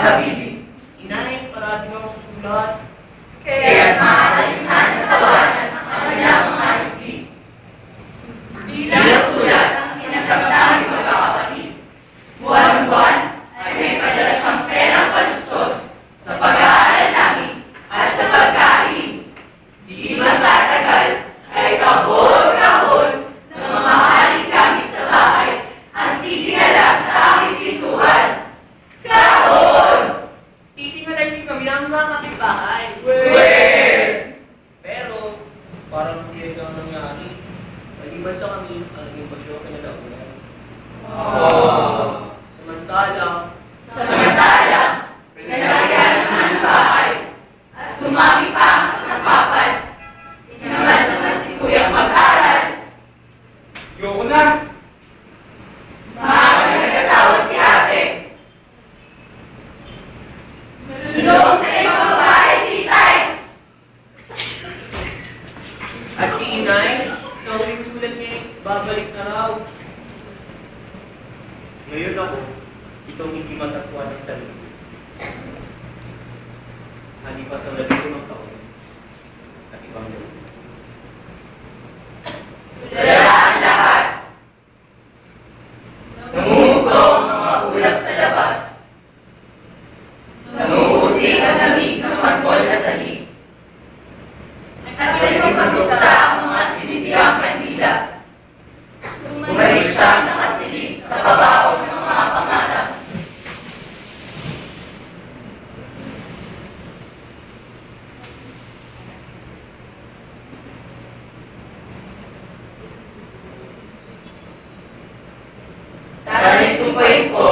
Habibie. Inay, parating ako sa sulat. Kaya maaalinhan na tawanan ang kanilang mga ibig. Bilang sulat ang tinanggap namin magkakapatid. Buwan-buwan ay may padala siyang perang panustos sa pag-aaral namin at sa pagkain. Di magtatagal ay kahon-kahon ng mga mahaling gamit sa bahay ang titingala sa aming pintuan. Kahon! Titingnan din kami ng mga kapitbahay. Pero, parang hindi ito ang nangyari. Maliban sa kami, ang naging basyo kinalaunan. Samantalang, pinalagyan naman ang bahay at dumami pa ang kasapapan. Tinamad naman si Kuyang mag-aral. Yoko na! Maagang nag-asawa si ate. Malulong sa ibang babae si Itay. At si Inay, sa huling sulat niya, babalik na raw. Ngayon ako, itong hindi matatpuan ng sarili. Hani pa sa 15 taon at ibang gawin. Tulala ang lahat. Namumugtong ang mga ulap sa labas. Namuusig ang lamig ng matbol na salig. At pinagpagpagsa ang mga sinitiang kandila. Bumalik siyang nakasilid sa babaw ng mga pangarap. Sa nisumpain ko